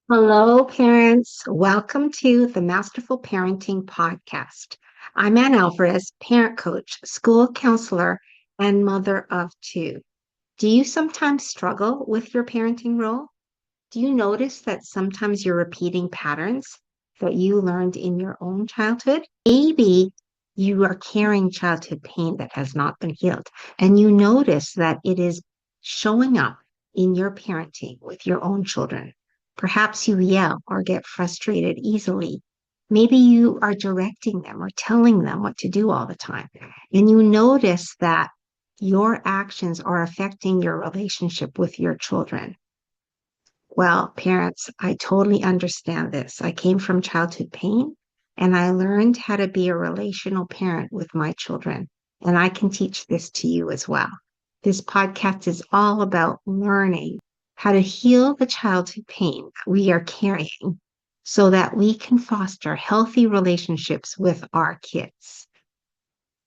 Hello, parents. Welcome to the Masterful Parenting Podcast. I'm Anne Alvares, parent coach, school counselor, and mother of two. Do you sometimes struggle with your parenting role? Do you notice that sometimes you're repeating patterns that you learned in your own childhood? Maybe you are carrying childhood pain that has not been healed, and you notice that it is showing up in your parenting with your own children. Perhaps you yell or get frustrated easily. Maybe you are directing them or telling them what to do all the time, and you notice that your actions are affecting your relationship with your children. Well, parents, I totally understand this. I came from childhood pain and I learned how to be a relational parent with my children. And I can teach this to you as well. This podcast is all about learning how to heal the childhood pain that we are carrying so that we can foster healthy relationships with our kids.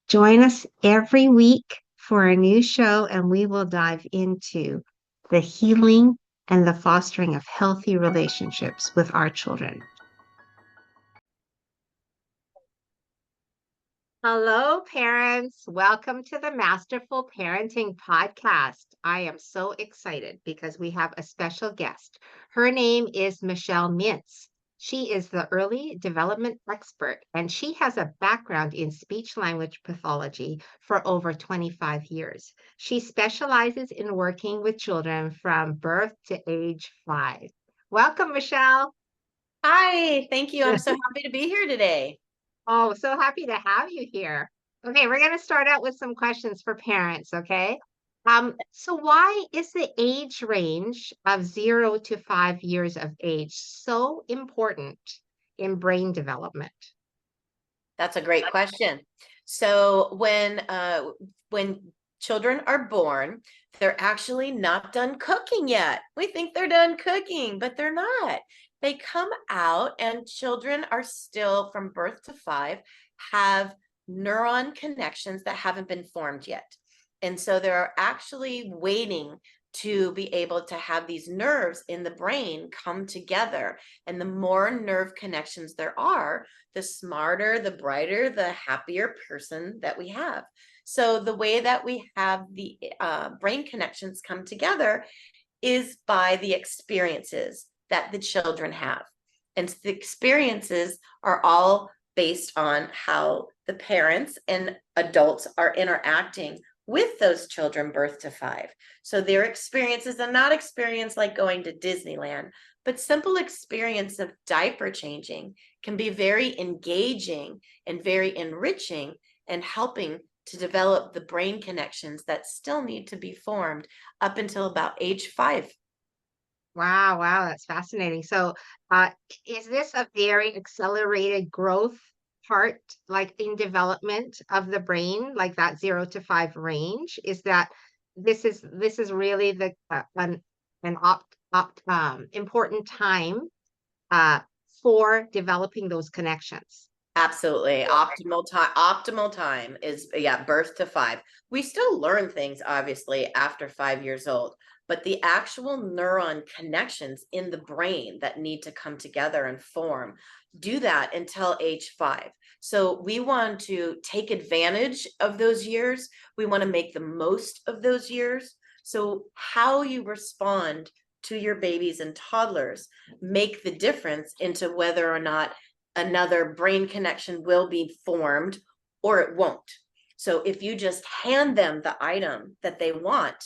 Join us every week for a new show, and we will dive into the healing and the fostering of healthy relationships with our children. Hello, parents. Welcome to the Masterful Parenting Podcast. I am so excited because we have a special guest. Her name is Michelle Mintz. She is the early development expert, and she has a background in speech language pathology for over 25 years. She specializes in working with children from birth to age 5. Welcome, Michelle. Hi, thank you. I'm so happy to be here today. Oh, so happy to have you here. Okay, we're going to start out with some questions for parents, okay? So why is the age range of 0 to 5 years of age so important in brain development? That's a great question. So when children are born, they're actually not done cooking yet. We think they're done cooking, but they're not. They come out and children are still from birth to 5 have neuron connections that haven't been formed yet. And so they're actually waiting to be able to have these nerves in the brain come together. And the more nerve connections there are, the smarter, the brighter, the happier person that we have. So the way that we have the brain connections come together is by the experiences that the children have. And the experiences are all based on how the parents and adults are interacting with those children birth to 5. So their experiences are not experience like going to Disneyland, but simple experience of diaper changing can be very engaging and very enriching and helping to develop the brain connections that still need to be formed up until about age 5. Wow, wow, that's fascinating. So, uh, is this a very accelerated growth part, like in development of the brain, like that 0 to 5 range? Is that this is really the an important time uh for developing those connections? Absolutely. Optimal time is, yeah, birth to 5. We still learn things obviously after 5 years old, but the actual neuron connections in the brain that need to come together and form do that until age 5. So we want to take advantage of those years. We want to make the most of those years. So how you respond to your babies and toddlers make the difference into whether or not another brain connection will be formed or it won't. So if you just hand them the item that they want,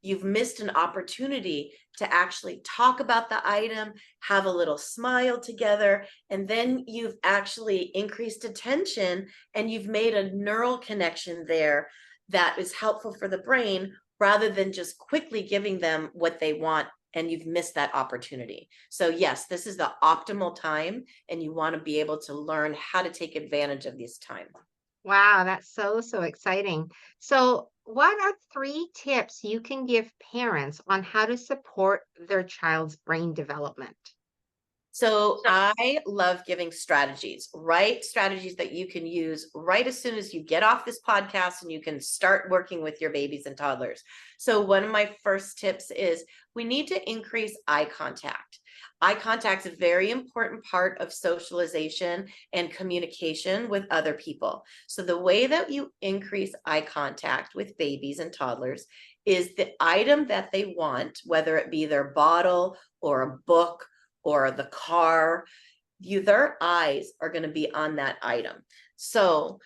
you've missed an opportunity to actually talk about the item, have a little smile together, and then you've actually increased attention and you've made a neural connection there that is helpful for the brain rather than just quickly giving them what they want and you've missed that opportunity. So yes, this is the optimal time and you want to be able to learn how to take advantage of this time. Wow, that's so exciting. So, what are 3 tips you can give parents on how to support their child's brain development? So I love giving strategies, right? Strategies that you can use right as soon as you get off this podcast and you can start working with your babies and toddlers. So one of my first tips is we need to increase eye contact. eye contact is a very important part of socialization and communication with other people. So the way that you increase eye contact with babies and toddlers is the item that they want, whether it be their bottle or a book or the car, their eyes are going to be on that item. So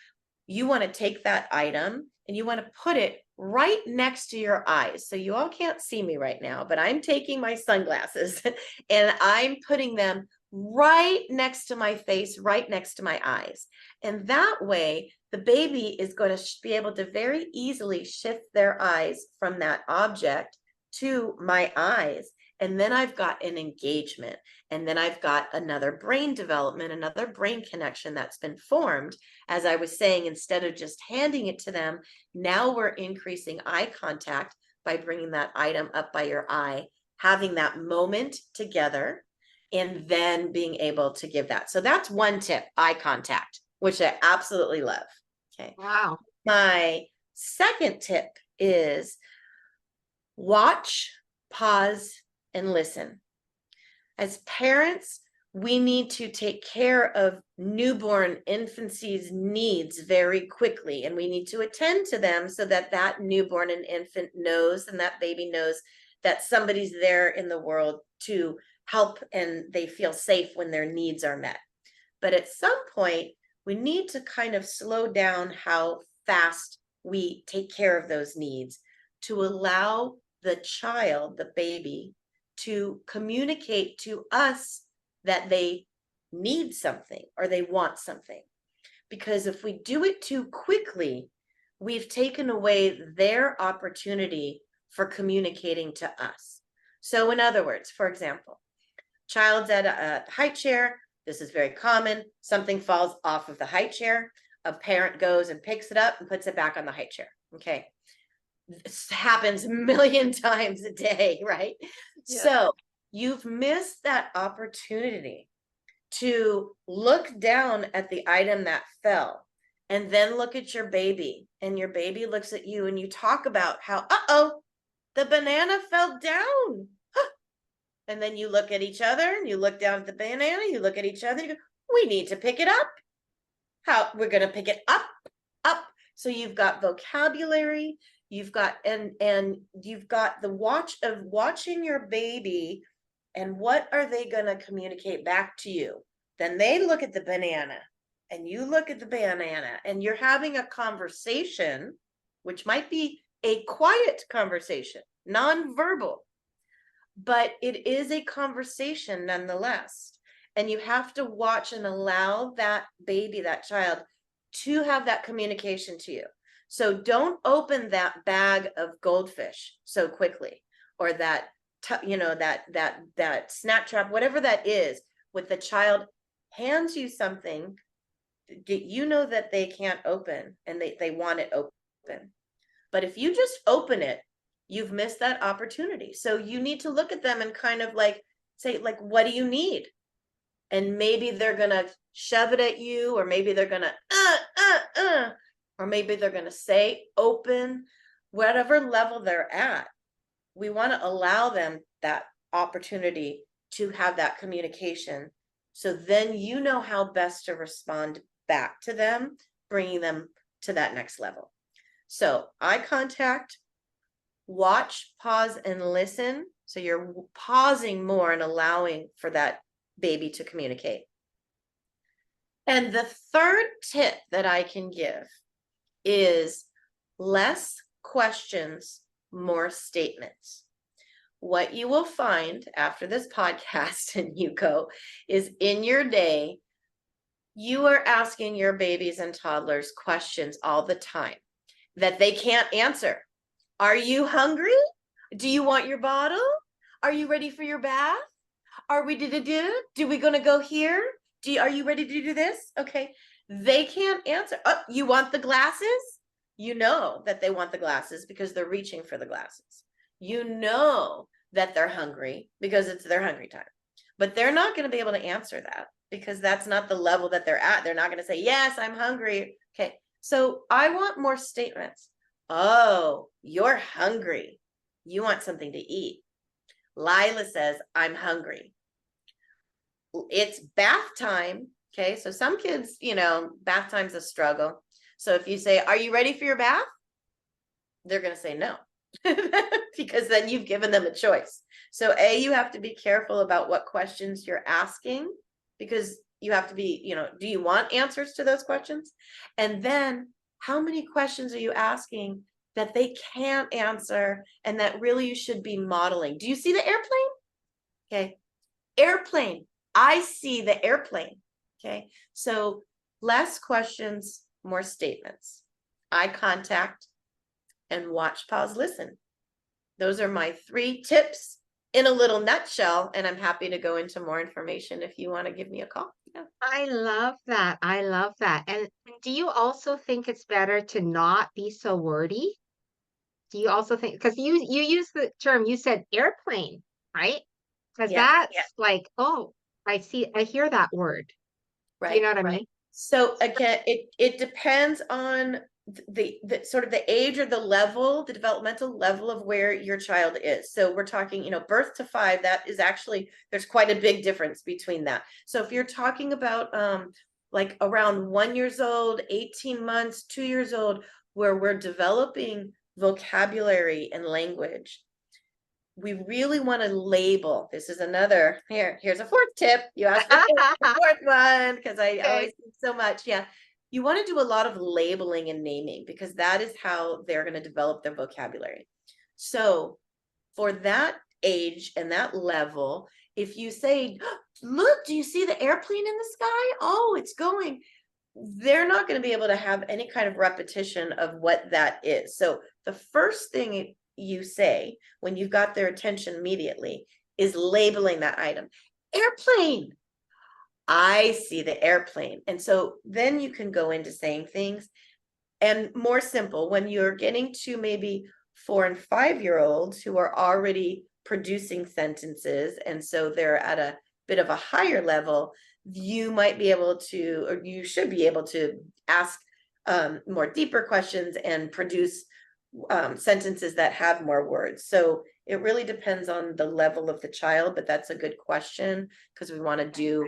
you want to take that item and you want to put it right next to your eyes. So you all can't see me right now, but I'm taking my sunglasses and I'm putting them right next to my face, right next to my eyes. And that way, the baby is going to be able to very easily shift their eyes from that object to my eyes. And then I've got an engagement. And then I've got another brain development, another brain connection that's been formed. As I was saying, instead of just handing it to them, now we're increasing eye contact by bringing that item up by your eye, having that moment together, and then being able to give that. So that's one tip, eye contact, which I absolutely love. Okay. Wow. My second tip is watch, pause, and listen. As parents, we need to take care of newborn infancy's needs very quickly, and we need to attend to them so that that newborn and infant knows, and that baby knows that somebody's there in the world to help, and they feel safe when their needs are met. But at some point, we need to kind of slow down how fast we take care of those needs to allow the child, the baby, to communicate to us that they need something or they want something. Because if we do it too quickly, we've taken away their opportunity for communicating to us. So in other words, for example, child's at a high chair. This is very common. Something falls off of the high chair. A parent goes and picks it up and puts it back on the high chair. Okay. This happens a million times a day, right? Yeah. So you've missed that opportunity to look down at the item that fell and then look at your baby, and your baby looks at you, and you talk about how, the banana fell down. And then you look at each other and you look down at the banana, you look at each other, and you go, we need to pick it up. How we're going to pick it up. So you've got vocabulary, you've got, and you've got the watching your baby, and what are they going to communicate back to you? Then they look at the banana and you look at the banana, and you're having a conversation, which might be a quiet conversation, nonverbal, but it is a conversation nonetheless. And you have to watch and allow that baby, that child, to have that communication to you. So don't open that bag of goldfish so quickly, or that snack trap, whatever that is, with the child hands you something, you know that they can't open, and they want it open. But if you just open it, you've missed that opportunity. So you need to look at them and kind of like say, like, what do you need? And maybe they're going to shove it at you, or maybe they're going to, or maybe they're going to say, open, whatever level they're at. We want to allow them that opportunity to have that communication. So then you know how best to respond back to them, bringing them to that next level. So eye contact, watch, pause, and listen. So you're pausing more and allowing for that baby to communicate. And the third tip that I can give is less questions, more statements. What you will find after this podcast and you go is, in your day, you are asking your babies and toddlers questions all the time that they can't answer. Are you hungry? Do you want your bottle? Are you ready for your bath? Are we do we gonna go here? Are you ready to do this? Okay. They can't answer. Oh, you want the glasses? You know that they want the glasses because they're reaching for the glasses. You know that they're hungry because it's their hungry time. But they're not going to be able to answer that because that's not the level that they're at. They're not going to say, yes, I'm hungry. Okay. So I want more statements. Oh, you're hungry. You want something to eat. Lila says, I'm hungry. it's bath time. Okay. So some kids, bath time's a struggle. So if you say, are you ready for your bath? They're going to say no, because then you've given them a choice. So you have to be careful about what questions you're asking, because you have to be, do you want answers to those questions? And then how many questions are you asking that they can't answer and that really you should be modeling? Do you see the airplane? Okay. Airplane. I see the airplane. Okay. So less questions, more statements. Eye contact, and watch, pause, listen. Those are my 3 tips in a little nutshell. And I'm happy to go into more information if you want to give me a call. Yeah. I love that. I love that. And do you also think it's better to not be so wordy? Do you also think, because you use the term, you said airplane, right? Because Yes. that's like, oh, I hear that word. Do you Right. know what I mean? So again, it depends on the sort of the age or the level, the developmental level of where your child is. So we're talking, birth to 5, that is actually, there's quite a big difference between that. So if you're talking about like around 1 years old, 18 months, 2 years old, where we're developing vocabulary and language, we really want to label. This is another, here's a 4th tip. You asked for the 4th one, because I always think so much. Yeah. You want to do a lot of labeling and naming, because that is how they're going to develop their vocabulary. So for that age and that level, if you say, look, do you see the airplane in the sky? Oh, it's going. They're not going to be able to have any kind of repetition of what that is. So the first thing you say when you've got their attention immediately is labeling that item. Airplane. I see the airplane. And so then you can go into saying things, and more simple when you're getting to maybe 4 and 5-year-olds who are already producing sentences. And so they're at a bit of a higher level. You might be able to, or you should be able to ask more deeper questions and produce sentences that have more words. So it really depends on the level of the child, but that's a good question, because we want to do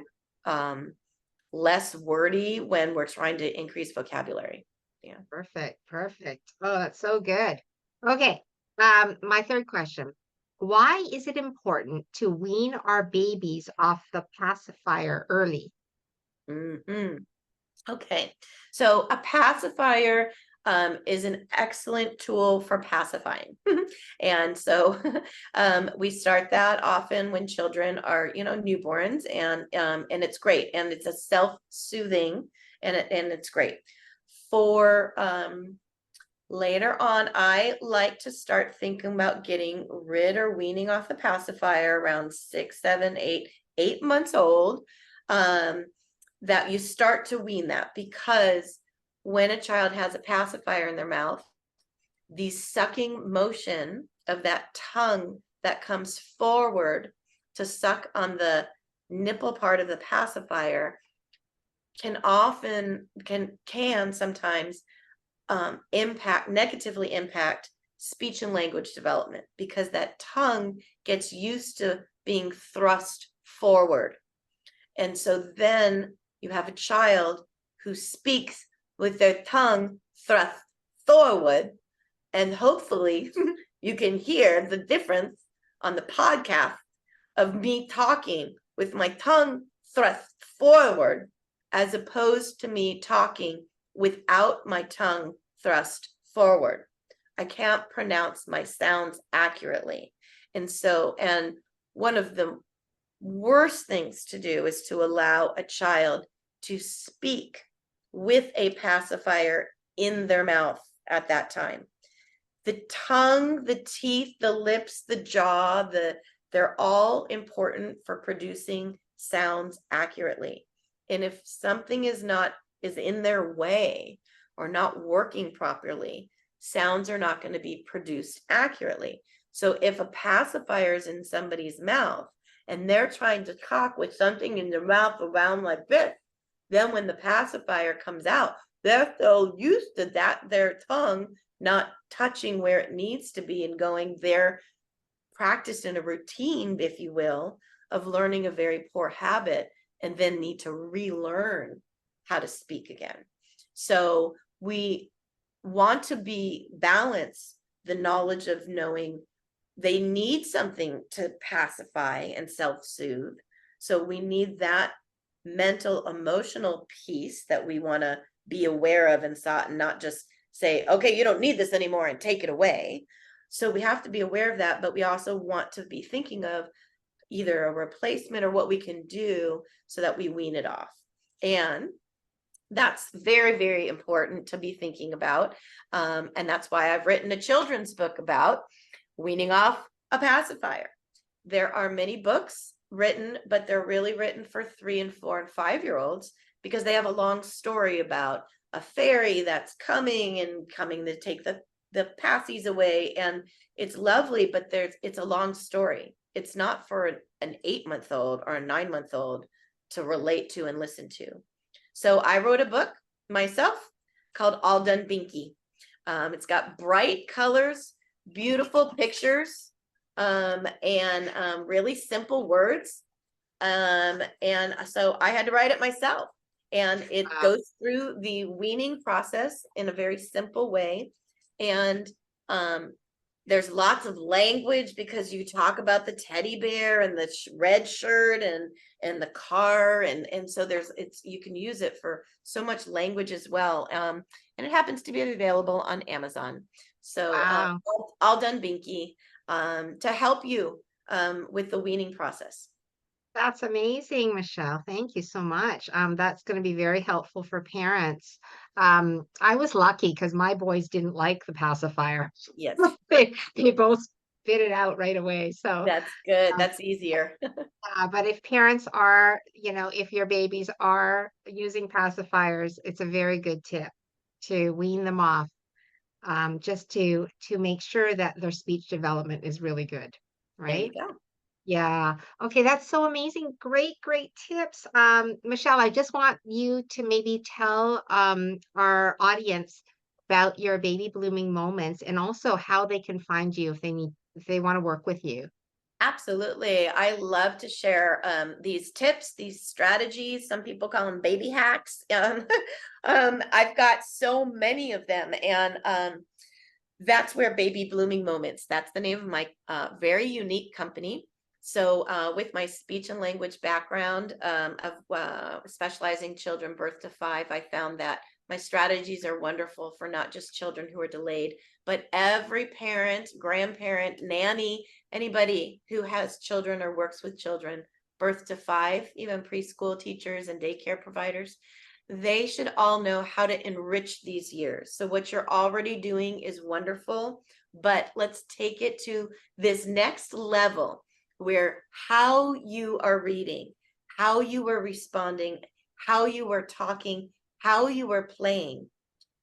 less wordy when we're trying to increase vocabulary. Yeah. Perfect. Perfect. Oh, that's so good. Okay. My 3rd question. Why is it important to wean our babies off the pacifier early? Mm-hmm. Okay, so a pacifier is an excellent tool for pacifying. And so we start that often when children are, newborns, and it's great, and it's a self-soothing, and it's great. For later on, I like to start thinking about getting rid or weaning off the pacifier around 6, 7, 8 months old. That you start to wean that, because when a child has a pacifier in their mouth, the sucking motion of that tongue that comes forward to suck on the nipple part of the pacifier can sometimes negatively impact speech and language development, because that tongue gets used to being thrust forward. And so then you have a child who speaks with their tongue thrust forward, and hopefully you can hear the difference on the podcast of me talking with my tongue thrust forward, as opposed to me talking without my tongue thrust forward. I can't pronounce my sounds accurately. And one of the worst things to do is to allow a child to speak with a pacifier in their mouth at that time. The tongue, the teeth, the lips, the jaw, they're all important for producing sounds accurately. And if something is in their way or not working properly, sounds are not going to be produced accurately. So if a pacifier is in somebody's mouth and they're trying to talk with something in their mouth around like this, then when the pacifier comes out, they're so used to their tongue not touching where it needs to be and going, they're practiced in a routine, if you will, of learning a very poor habit and then need to relearn how to speak again. So we want to balance the knowledge of knowing they need something to pacify and self-soothe. So we need that mental, emotional piece that we want to be aware of and not just say, okay, you don't need this anymore and take it away. So we have to be aware of that, but we also want to be thinking of either a replacement or what we can do so that we wean it off. And that's very, very important to be thinking about. And that's why I've written a children's book about weaning off a pacifier. There are many books written, but they're really written for 3 and 4 and 5-year-olds because they have a long story about a fairy that's coming to take the passies away. And it's lovely, but it's a long story. It's not for an 8-month-old or a 9-month-old to relate to and listen to. So I wrote a book myself called All Done Binky. It's got bright colors, beautiful pictures, and really simple words. And so I had to write it myself. And it goes through the weaning process in a very simple way. And there's lots of language because you talk about the teddy bear and the red shirt and the car. And so you can use it for so much language as well. And it happens to be available on Amazon. So all done Binky to help you with the weaning process. That's amazing, Michelle. Thank you so much. That's going to be very helpful for parents. I was lucky because my boys didn't like the pacifier. Yes. They both spit it out right away. So that's good. That's easier. but if parents are, if your babies are using pacifiers, it's a very good tip to wean them off, just to make sure that their speech development is really good, There you right? go. Yeah. Okay, that's so amazing. Great, great tips. Michelle, I just want you to maybe tell our audience about your baby blooming moments and also how they can find you if they want to work with you. Absolutely. I love to share these tips, these strategies. Some people call them baby hacks. I've got so many of them. And that's where Baby Blooming Moments, that's the name of my very unique company. So with my speech and language background of specializing children birth to 5, I found that my strategies are wonderful for not just children who are delayed, but every parent, grandparent, nanny, anybody who has children or works with children birth to 5, even preschool teachers and daycare providers. They should all know how to enrich these years. So what you're already doing is wonderful, but let's take it to this next level where how you are reading, how you are responding, how you are talking, how you are playing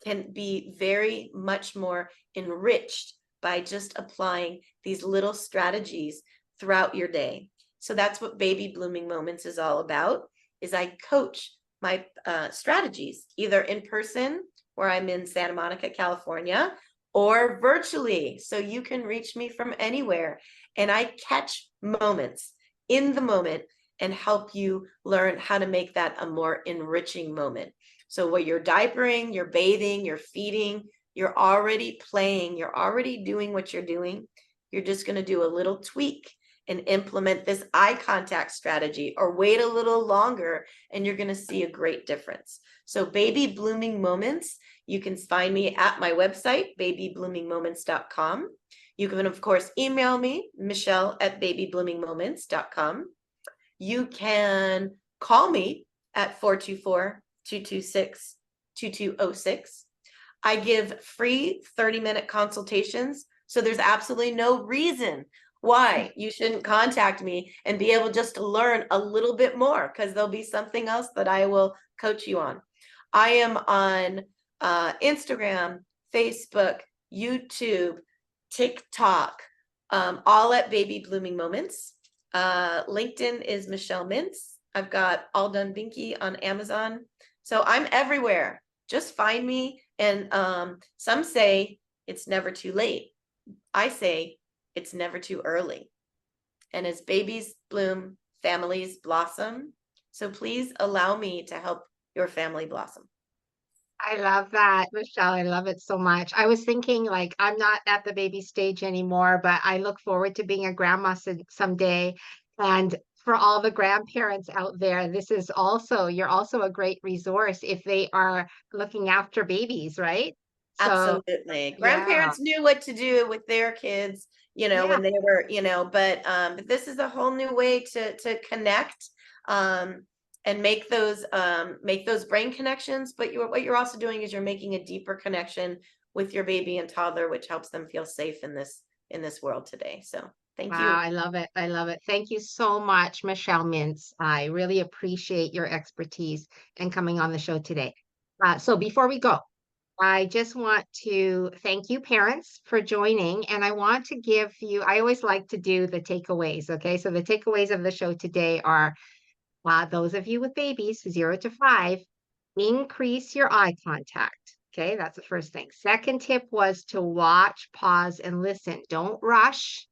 can be very much more enriched by just applying these little strategies throughout your day. So that's what Baby Blooming Moments is all about, is I coach my strategies either in person where I'm in Santa Monica, California, or virtually. So you can reach me from anywhere. And I catch moments in the moment and help you learn how to make that a more enriching moment. So while you're diapering, you're bathing, you're feeding, you're already playing, you're already doing what you're doing. You're just going to do a little tweak and implement this eye contact strategy or wait a little longer and you're going to see a great difference. So Baby Blooming Moments, you can find me at my website, babybloomingmoments.com. You can, of course, email me, michelle@babybloomingmoments.com. You can call me at 424-226-2206. I give free 30-minute consultations. So there's absolutely no reason why you shouldn't contact me and be able just to learn a little bit more, because there'll be something else that I will coach you on. I am on Instagram, Facebook, YouTube, TikTok, all at Baby Blooming Moments. LinkedIn is Michelle Mintz. I've got All Done Binky on Amazon. So I'm everywhere. Just find me. And some say it's never too late. I say it's never too early. And as babies bloom, families blossom. So please allow me to help your family blossom. I love that, Michelle. I love it so much. I was thinking, like, I'm not at the baby stage anymore, but I look forward to being a grandma someday. And for all the grandparents out there, you're also a great resource if they are looking after babies, right? So, Absolutely. yeah, Grandparents knew what to do with their kids, yeah. when they were, but this is a whole new way to connect um and make those brain connections, but what you're also doing is you're making a deeper connection with your baby and toddler, which helps them feel safe in this world today. So, thank Wow, you. I love it. I love it. Thank you so much, Michelle Mintz. I really appreciate your expertise and coming on the show today. So before we go, I just want to thank you, parents, for joining. And I want to give you, I always like to do the takeaways. Okay. So the takeaways of the show today are those of you with babies 0 to 5, increase your eye contact. Okay. That's the first thing. Second tip was to watch, pause, and listen. Don't rush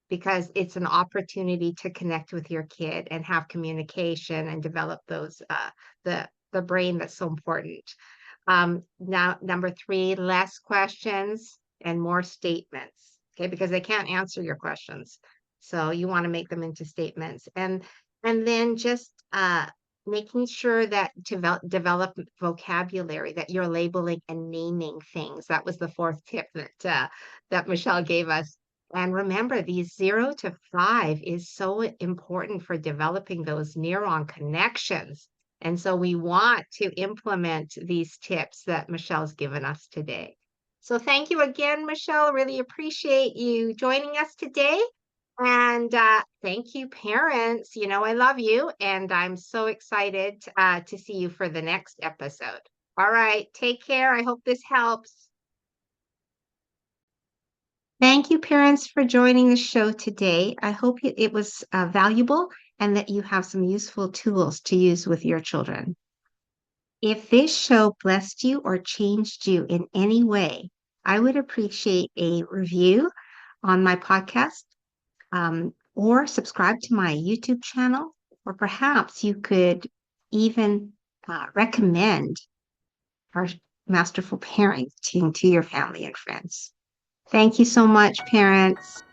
because it's an opportunity to connect with your kid and have communication and develop the brain that's so important. Now, number 3, less questions and more statements. Okay, because they can't answer your questions. So you want to make them into statements. And then just making sure that to develop vocabulary, that you're labeling and naming things. That was the fourth tip that Michelle gave us. And remember, these 0 to 5 is so important for developing those neuron connections. And so we want to implement these tips that Michelle's given us today. So thank you again, Michelle. Really appreciate you joining us today. And thank you, parents. You know, I love you, and I'm so excited to see you for the next episode. All right, take care. I hope this helps. Thank you, parents, for joining the show today. I hope it was valuable and that you have some useful tools to use with your children. If this show blessed you or changed you in any way, I would appreciate a review on my podcast, or subscribe to my YouTube channel, or perhaps you could even recommend our masterful parenting to your family and friends. Thank you so much, parents.